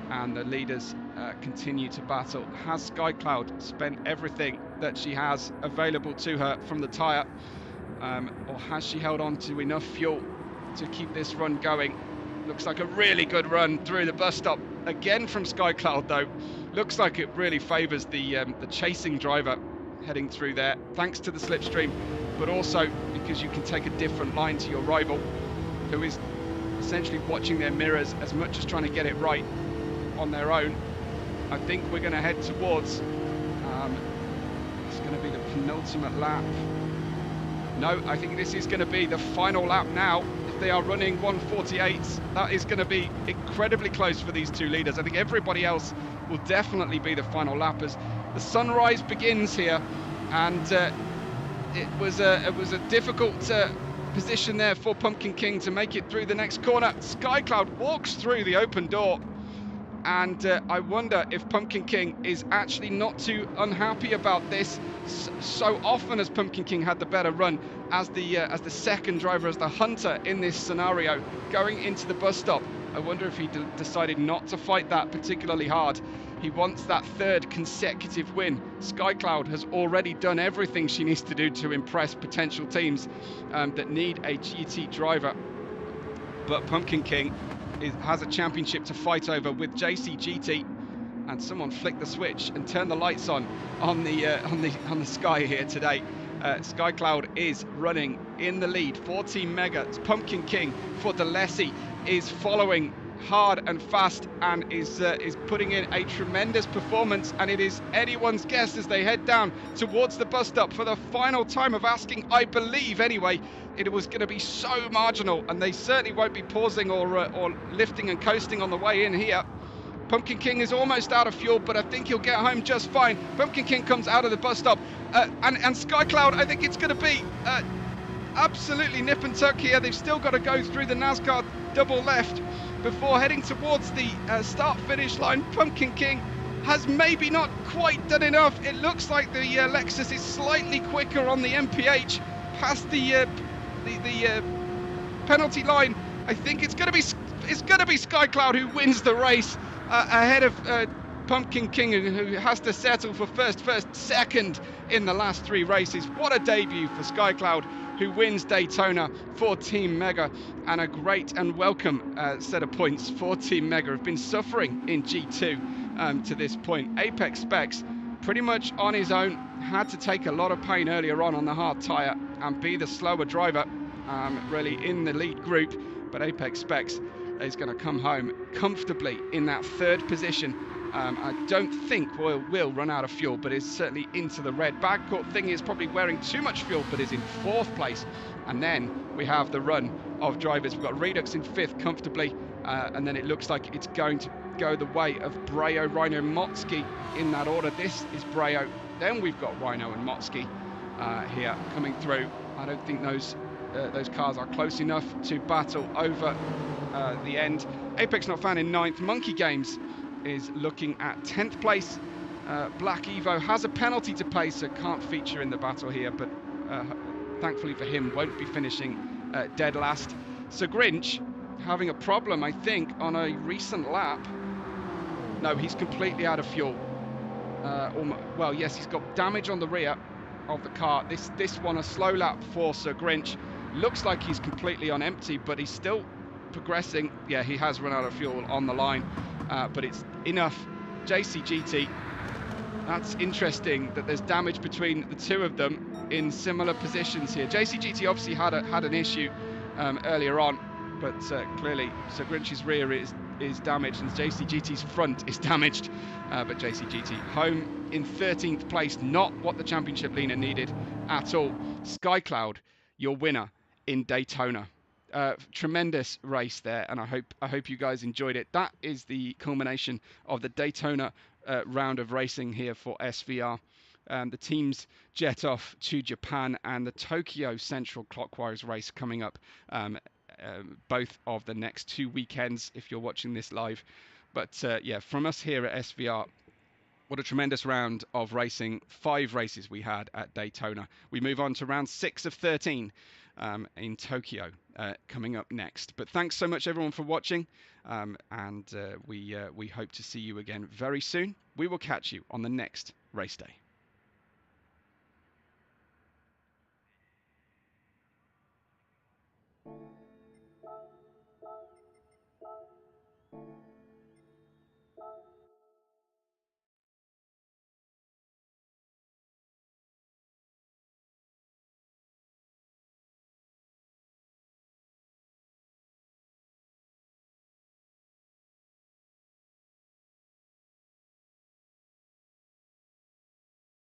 and the leaders continue to battle. Has SkyCloud spent everything that she has available to her from the tyre, or has she held on to enough fuel to keep this run going? Looks like a really good run through the bus stop again from SkyCloud, though. Looks like it really favours the chasing driver heading through there, thanks to the slipstream, but also because you can take a different line to your rival, who is essentially watching their mirrors as much as trying to get it right on their own. I think we're going to head towards it's going to be the penultimate lap. No, I think this is going to be the final lap now. If they are running 1:48s, that is going to be incredibly close for these two leaders. I think everybody else will definitely be the final lap as the sunrise begins here, and it was a difficult position there for Pumpkin King to make it through the next corner. SkyCloud walks through the open door, and I wonder if Pumpkin King is actually not too unhappy about this. So often has Pumpkin King had the better run as the second driver, as the hunter in this scenario, going into the bus stop. I wonder if he decided not to fight that particularly hard. He wants that third consecutive win. SkyCloud has already done everything she needs to do to impress potential teams that need a GT driver. But Pumpkin King has a championship to fight over with JCGT, and someone flicked the switch and turned the lights on the sky here today. SkyCloud is running in the lead for Team Mega. It's Pumpkin King for Delesi is following hard and fast and is putting in a tremendous performance, and it is anyone's guess as they head down towards the bus stop for the final time of asking. I believe anyway it was going to be so marginal, and they certainly won't be pausing or lifting and coasting on the way in here. Pumpkin King is almost out of fuel, but I think he'll get home just fine. Pumpkin King comes out of the bus stop, and SkyCloud, I think it's going to be absolutely nip and tuck here. They've still got to go through the NASCAR double left before heading towards the start-finish line. Pumpkin King has maybe not quite done enough. It looks like the Lexus is slightly quicker on the MPH past the penalty line. I think it's going to be SkyCloud who wins the race ahead of Pumpkin King, who has to settle for first, second in the last 3 races. What a debut for SkyCloud, who wins Daytona for Team Mega, and a great and welcome set of points for Team Mega. Have been suffering in G2 to this point. Apex Specs pretty much on his own, had to take a lot of pain earlier on the hard tyre and be the slower driver really in the lead group, but Apex Specs is going to come home comfortably in that 3rd position. I don't think will run out of fuel, but is certainly into the red. Backcourt Thing is probably wearing too much fuel, but is in 4th place. And then we have the run of drivers. We've got Redux in 5th comfortably, and then it looks like it's going to go the way of Breo, Rhino, Motsky in that order. This is Breo, then we've got Rhino and Motsky here coming through. I don't think those cars are close enough to battle over the end. Apex not found in 9th. Monkey Games is looking at 10th place. Black Evo has a penalty to pay, so can't feature in the battle here, but thankfully for him won't be finishing dead last. So Grinch having a problem, I think, on a recent lap. No, he's completely out of fuel. Well, yes, he's got damage on the rear of the car. This one, a slow lap for Sir Grinch. Looks like he's completely on empty, but he's still progressing. Yeah, he has run out of fuel on the line, but it's enough. JCGT, that's interesting that there's damage between the two of them in similar positions here. JCGT obviously had an issue earlier on, but clearly Sir Grinch's rear is damaged and JCGT's front is damaged, but JCGT home in 13th place, not what the championship leader needed at all. SkyCloud, your winner in Daytona. Tremendous race there, and I hope you guys enjoyed it. That is the culmination of the Daytona round of racing here for SVR. the teams jet off to Japan, and the Tokyo Central Clockwise race coming up, both of the next 2 weekends if you're watching this live. But yeah, from us here at SVR, what a tremendous round of racing. 5 races we had at Daytona. We move on to round 6 of 13 in Tokyo coming up next. But thanks so much everyone for watching, and we hope to see you again very soon. We will catch you on the next race day.